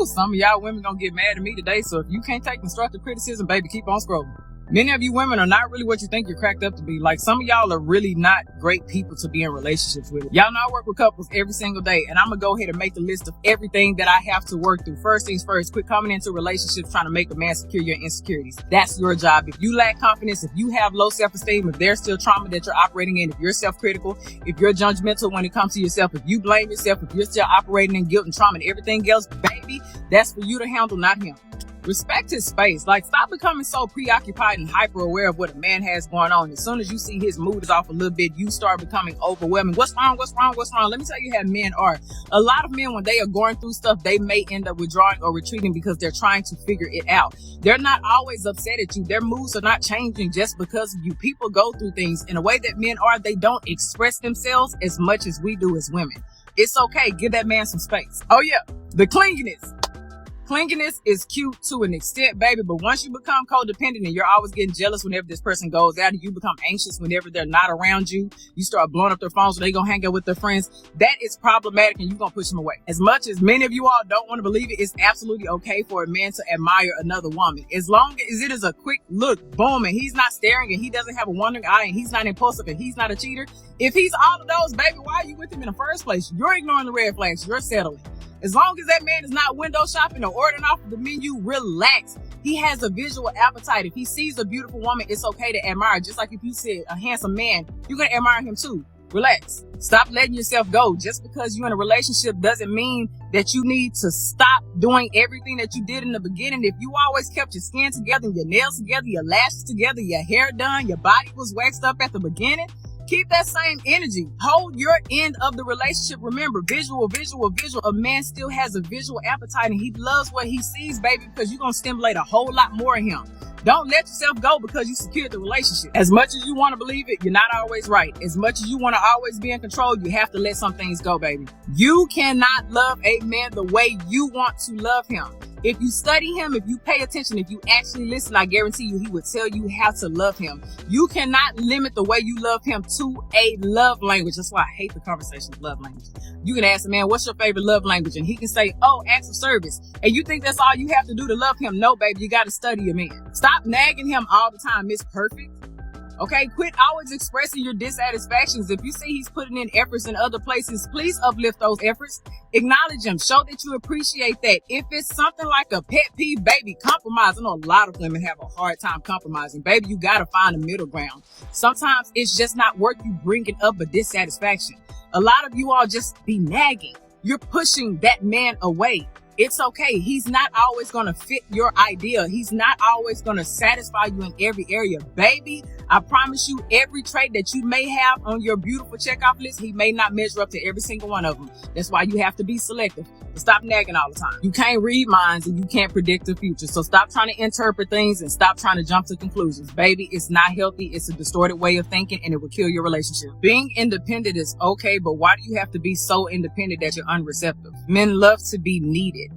Woo, some of y'all women gonna get mad at me today, so if you can't take constructive criticism, baby, keep on scrolling. Many of you women are not really what you think you're cracked up to be. Like, some of y'all are really not great people to be in relationships with. Y'all know I work with couples every single day, and I'm gonna go ahead and make the list of everything that I have to work through. First things first, quit coming into relationships trying to make a man secure your insecurities. That's your job. If you lack confidence, if you have low self-esteem, if there's still trauma that you're operating in, if you're self-critical, if you're judgmental when it comes to yourself, if you blame yourself, if you're still operating in guilt and trauma and everything else, baby, that's for you to handle, not him. Respect his space. Like, stop becoming so preoccupied and hyper aware of what a man has going on. As soon as you see his mood is off a little bit, you start becoming overwhelming. What's wrong? What's wrong? What's wrong? Let me tell you how men are. A lot of men, when they are going through stuff, they may end up withdrawing or retreating because they're trying to figure it out. They're not always upset at you. Their moods are not changing just because of you. People go through things in a way that men are. They don't express themselves as much as we do as women. It's okay. Give that man some space. Oh yeah, the clinginess. Clinginess is cute to an extent, baby, but once you become codependent and you're always getting jealous whenever this person goes out, and you become anxious whenever they're not around you, you start blowing up their phones so they gonna hang out with their friends, that is problematic and you're gonna push them away. As much as many of you all don't want to believe it, it's absolutely okay for a man to admire another woman. As long as it is a quick look, boom, and he's not staring and he doesn't have a wandering eye and he's not impulsive and he's not a cheater. If he's all of those, baby, why are you with him in the first place? You're ignoring the red flags. You're settling. As long as that man is not window shopping or ordering off of the menu, relax. He has a visual appetite. If he sees a beautiful woman, it's okay to admire. Just like if you see a handsome man, you're going to admire him too. Relax. Stop letting yourself go. Just because you're in a relationship doesn't mean that you need to stop doing everything that you did in the beginning. If you always kept your skin together, your nails together, your lashes together, your hair done, your body was waxed up at the beginning, keep that same energy. Hold your end of the relationship. Remember, visual. A man still has a visual appetite and he loves what he sees, baby, because you're going to stimulate a whole lot more of him. Don't let yourself go because you secured the relationship. As much as you want to believe it, you're not always right. As much as you want to always be in control, you have to let some things go, baby. You cannot love a man the way you want to love him. If you study him, if you pay attention, if you actually listen, I guarantee you, he would tell you how to love him. You cannot limit the way you love him to a love language. That's why I hate the conversation of love language. You can ask a man, what's your favorite love language? And he can say, oh, acts of service. And you think that's all you have to do to love him? No, baby, you got to study a man. Stop nagging him all the time. Miss Perfect. Okay, quit always expressing your dissatisfactions. If you see he's putting in efforts in other places, please uplift those efforts. Acknowledge him. Show that you appreciate that. If it's something like a pet peeve, baby, compromise. I know a lot of women have a hard time compromising. Baby, you got to find a middle ground. Sometimes it's just not worth you bringing up a dissatisfaction. A lot of you all just be nagging. You're pushing that man away. It's okay. He's not always going to fit your idea. He's not always going to satisfy you in every area. Baby, I promise you, every trait that you may have on your beautiful checkoff list, he may not measure up to every single one of them. That's why you have to be selective. Stop nagging all the time. You can't read minds and you can't predict the future. So stop trying to interpret things and stop trying to jump to conclusions. Baby, it's not healthy. It's a distorted way of thinking and it will kill your relationship. Being independent is okay, but why do you have to be so independent that you're unreceptive? Men love to be needed.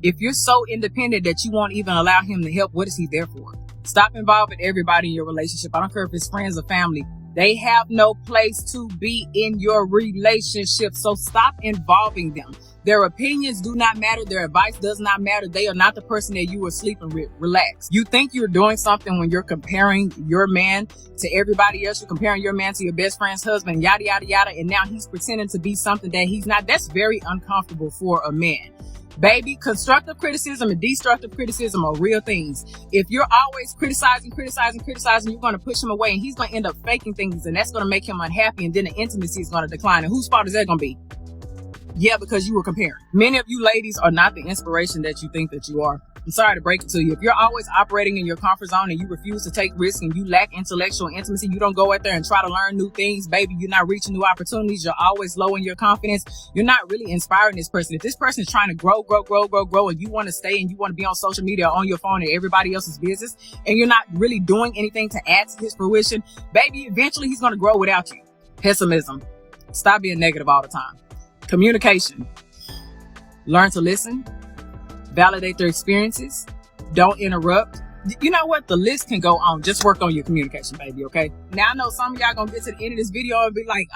If you're so independent that you won't even allow him to help, what is he there for? Stop involving everybody in your relationship. I don't care if it's friends or family. They have no place to be in your relationship. So stop involving them. Their opinions do not matter. Their advice does not matter. They are not the person that you were sleeping with. Relax. You think you're doing something when you're comparing your man to everybody else. You're comparing your man to your best friend's husband, yada, yada, yada. And now he's pretending to be something that he's not. That's very uncomfortable for a man. Baby, constructive criticism and destructive criticism are real things. If you're always criticizing, you're going to push him away and he's going to end up faking things and that's going to make him unhappy and then the intimacy is going to decline. And whose fault is that going to be? Yeah, because you were comparing. Many of you ladies are not the inspiration that you think that you are. I'm sorry to break it to you. If you're always operating in your comfort zone and you refuse to take risks and you lack intellectual intimacy, you don't go out there and try to learn new things, baby, you're not reaching new opportunities, you're always low in your confidence, you're not really inspiring this person. If this person is trying to grow, and you want to stay and you want to be on social media or on your phone and everybody else's business, and you're not really doing anything to add to his fruition, baby, eventually he's going to grow without you. Pessimism. Stop being negative all the time. Communication. Learn to listen. Validate their experiences. Don't interrupt. You know what? The list can go on. Just work on your communication, baby, okay? Now, I know some of y'all gonna get to the end of this video and be like,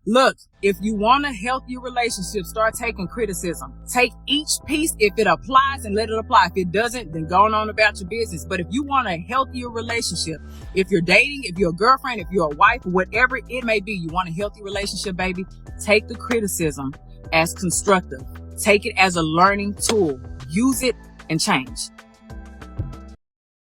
Look, if you want a healthy relationship, start taking criticism. Take each piece if it applies and let it apply. If it doesn't, then go on about your business. But if you want a healthier relationship, if you're dating, if you're a girlfriend, if you're a wife, whatever it may be, you want a healthy relationship, baby, take the criticism as constructive. Take it as a learning tool. Use it and change.